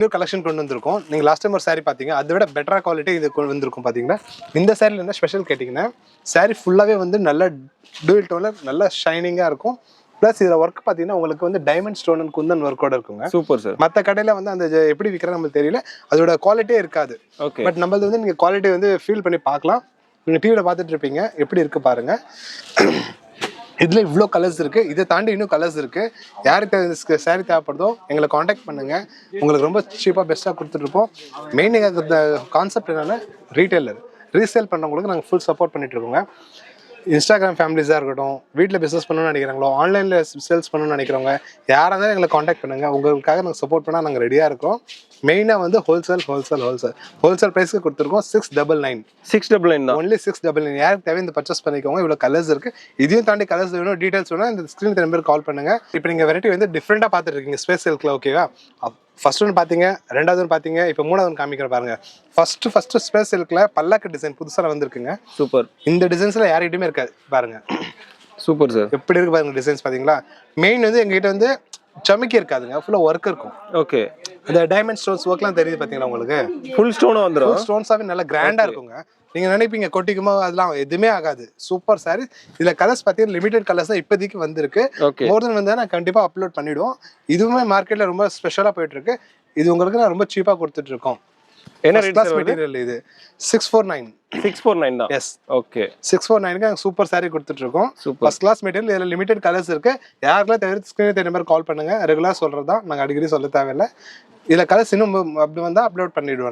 New collection கொண்டு வந்திருக்கோம். நீங்கள் லாஸ்ட் டைம் ஒரு சாரி பார்த்தீங்க, அதை விட பெட்டரா குவாலிட்டி இது கொண்டு வந்திருக்கும் பார்த்தீங்கன்னா. இந்த சாரியில் என்ன ஸ்பெஷல் கேட்டிங்கன்னா, சாரி ஃபுல்லாகவே வந்து நல்ல டூயல் டோனில் நல்ல ஷைனிங்காக இருக்கும். ப்ளஸ் இதில் ஒர்க் பார்த்தீங்கன்னா உங்களுக்கு வந்து டைமண்ட் ஸ்டோன் அண்ட் குந்தன் ஒர்க்கோட இருக்குங்க. Super sir. மற்ற கடையில் வந்து அந்த எப்படி விற்கிறாங்க நம்மளுக்கு தெரியல, அதோட குவாலிட்டியே இருக்காது. ஓகே. பட் நம்மளது வந்து நீங்கள் குவாலிட்டி வந்து ஃபீல் பண்ணி பார்க்கலாம். நீங்கள் டிவியில் பார்த்துட்டு இருப்பீங்க, எப்படி இருக்குது பாருங்கள். இதில் இவ்வளோ கலர்ஸ் இருக்குது. இதை தாண்டி இன்னும் கலர்ஸ் இருக்குது. யாருக்கு சாரி தேவைப்படுதோ எங்களை காண்டாக்ட் பண்ணுங்கள். உங்களுக்கு ரொம்ப சீப்பாக பெஸ்ட்டாக கொடுத்துட்ருப்போம். மெயின் எங்கள் கான்செப்ட் என்னென்னா ரீட்டைலர் ரீசேல் பண்ணுறவங்களுக்கு நாங்கள் ஃபுல் சப்போர்ட் பண்ணிகிட்ருக்கோங்க. இன்ஸ்டாகிராம் ஃபேமிலிஸாக இருக்கட்டும், வீட்டில் பிஸ்னஸ் பண்ணணும்னு நினைக்கிறாங்களோ, ஆன்லைனில் சேல்ஸ் பண்ணணும்னு நினைக்கிறவங்க யாராக இருந்தாலும் எங்களை காண்டாக்ட் பண்ணுங்கள். உங்களுக்காக நாங்கள் சப்போர்ட் பண்ணால் நாங்கள் ரெடியாக இருக்கோம். மெயினாக வந்து ஹோல்சேல் ப்ரைஸ்க்கு கொடுத்துருக்கோம். 699 தான். ஒன்லி 699. யாருக்கு தேவை இந்த பர்ச்சேஸ் பண்ணிக்கோங்க. இவ்வளோ கலர்ஸ் இருக்குது. இதையும் தாண்டி கலர்ஸ் வேணும், டீட்டெயில்ஸ் வேணும், இந்த ஸ்க்ரீன் நம்பர் கால் பண்ணுங்கள். இப்போ நீங்கள் வெரைட்டி வந்து டிஃப்ரெண்ட்டாக பார்த்துட்டு இருக்கீங்க ஸ்பேஸ் சில்கில். ஓகேவா? ஃபர்ஸ்ட் ஒன்று பார்த்தீங்க, ரெண்டாவது ஒன்று பார்த்தீங்க, இப்போ மூணாவது ஒன்று காமிக்கிறேன் பாருங்க. ஃபர்ஸ்ட் ஸ்பேஸ் சில்கில் பல்லாக்கு டிசைன் புதுசாக வந்திருக்குங்க. சூப்பர். இந்த டிசைன்ஸில் யார்கிட்டயுமே இருக்காது பாருங்க. Super sir. எப்படி இருக்கு பாருங்க டிசைன்ஸ். பார்த்தீங்களா? மெயின் வந்து எங்ககிட்ட வந்து சமிக்கி இருக்காதுங்க, ஃபுல்லாக ஒர்க் இருக்கும். ஓகே. இந்த டைமண்ட் ஸ்டோன்ஸ் ஒர்க்லாம் தெரியுது பார்த்தீங்களா உங்களுக்கு? ஃபுல் ஸ்டோனும் வந்துடும். ஃபுல் ஸ்டோன்ஸாகவே நல்லா கிராண்டாக இருக்குங்க. நீங்கள் நினைப்பீங்க கொட்டிக்குமோ, அதெல்லாம் எதுவுமே ஆகாது. Super sorry. இதில் கலர்ஸ் பார்த்தீங்கன்னா லிமிடெட் கலர்ஸ் தான் இப்போதைக்கு வந்திருக்கு. மோர் தென் வந்து நான் கண்டிப்பாக அப்லோட் பண்ணிவிடுவோம். இதுவுமே மார்க்கெட்டில் ரொம்ப ஸ்பெஷலாக போயிட்டுருக்கு. இது உங்களுக்கு நான் ரொம்ப சீப்பாக கொடுத்துட்ருக்கோம். என்ன ரேட் மெட்டீரியல் இது? 649 தான். எஸ். ஓகே. 649க்கு சூப்பர் சாரி கொடுத்துட்ருக்கோம். First class material. இதில் லிமிடெட் கலர்ஸ் இருக்குது. யாருக்கெல்லாம் தவிர ஸ்க்ரீன் தெரியும் மாதிரி கால் பண்ணுங்கள். ரெகுலராக சொல்கிறது தான், நாங்கள் அடிக்கடி சொல்ல தேவையில்லை. இதில் கலர்ஸ் இன்னும் அப்படி வந்தால் அப்லோட் பண்ணிவிடுவேன்.